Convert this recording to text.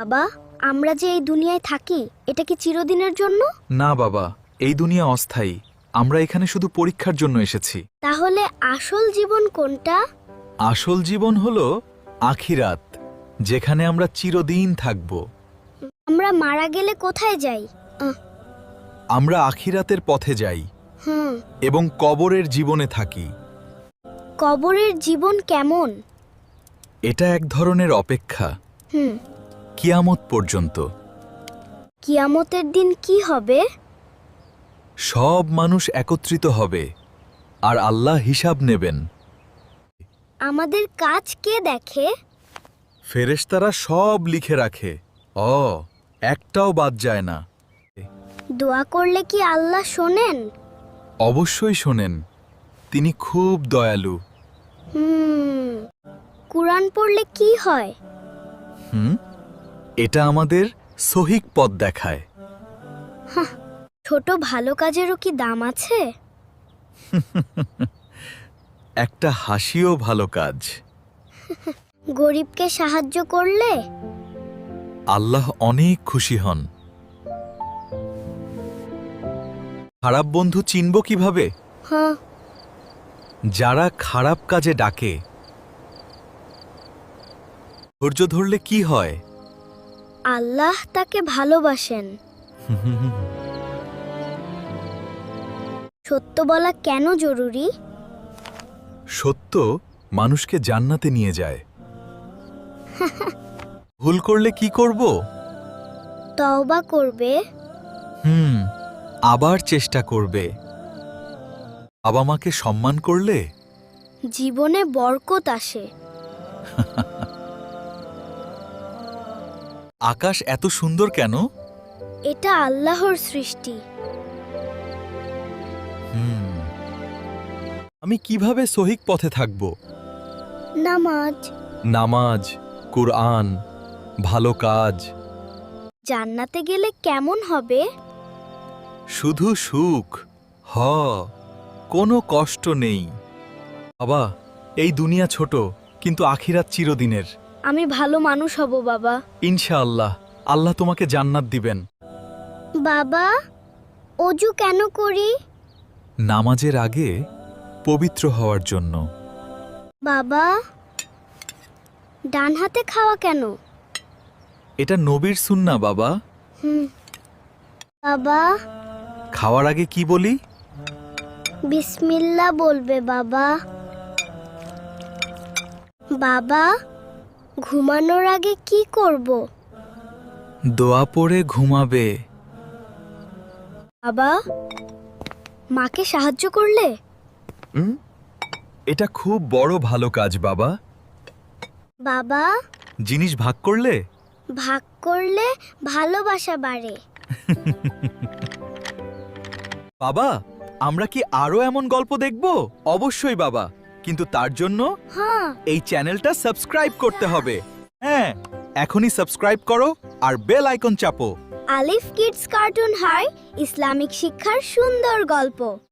বাবা, আমরা যে এই দুনিয়ায় থাকি এটা কি চিরদিনের জন্য? না বাবা, এই দুনিয়া অস্থায়ী। আমরা এখানে শুধু পরীক্ষার জন্য এসেছি। তাহলে আসল জীবন কোনটা? আসল জীবন হলো আখিরাত, যেখানে আমরা চিরদিন থাকব। আমরা মারা গেলে কোথায় যাই? আমরা আখিরাতের পথে যাই হুম। এবং কবরের জীবনে থাকি। কবরের জীবন কেমন? এটা এক ধরনের অপেক্ষা, হুম। কিয়ামত পর্যন্ত। কিয়ামতের দিন কি হবে? সব মানুষ একত্রিত হবে আর আল্লাহ হিসাব নেবেন। আমাদের কাজ কে দেখে? ফেরেশতারা সব লিখে রাখে। একটাও বাদ যায় না। দোয়া করলে কি আল্লাহ শোনেন? অবশ্যই শোনেন, তিনি খুব দয়ালু। কুরআন পড়লে কি হয়? এটা আমাদের সহিক পথ দেখায়। ছোট ভালো কাজেরও কি দাম আছে? একটা হাসিও ভালো কাজ। গরিবকে সাহায্য করলে আল্লাহ অনেক খুশি হন। খারাপ বন্ধু চিনব কিভাবে? হ্যাঁ। যারা খারাপ কাজে ডাকে। ধৈর্য ধরলে কি হয়? আল্লাহ তাকে ভালোবাসেন। সত্য বলা কেন জরুরি? সত্য মানুষকে জান্নাতে নিয়ে যায়। ভুল করলে কি করব? তওবা করবে। আবার চেষ্টা করবে। বাবা মাকে সম্মান করলে জীবনে বরকত আসে। আকাশ এত সুন্দর কেন? এটা আল্লাহর সৃষ্টি। আমি কিভাবে সহিক পথে থাকব? নামাজ। নামাজ, কুরআন, ভালো কাজ। জান্নাতে গেলে কেমন হবে? শুধু সুখ, কোনো কষ্ট নেই। বাবা, এই দুনিয়া ছোট, কিন্তু আখিরাত চিরদিনের। আমি ভালো মানুষ হব বাবা। ইনশাআল্লাহ, আল্লাহ তোমাকে জান্নাত দিবেন। বাবা, অজু কেন করি? নামাজের আগে পবিত্র হওয়ার জন্য। বাবা, ডান হাতে খাওয়া কেন? এটা নবীর সুন্নাহ বাবা। বাবা, খাওয়ার আগে কি বলি? বিসমিল্লাহ বলবে বাবা। বাবা, ঘুমানোর আগে কি করব? দোয়া পড়ে ঘুমাবে। বাবা, মাকে সাহায্য করলে? এটা খুব বড় ভালো কাজ বাবা। বাবা, জিনিস ভাগ করলে? ভাগ করলে ভালোবাসা বাড়ে। বাবা, আমরা কি আরো এমন গল্প দেখব? অবশ্যই বাবা, কিন্তু তার জন্য হ্যাঁ। এই চ্যানেলটা সাবস্ক্রাইব করতে হবে। হ্যাঁ, এখনই সাবস্ক্রাইব করো আর বেল আইকন চাপো। আলিফ কিডস কার্টুন হাই, ইসলামিক শিক্ষার সুন্দর গল্প।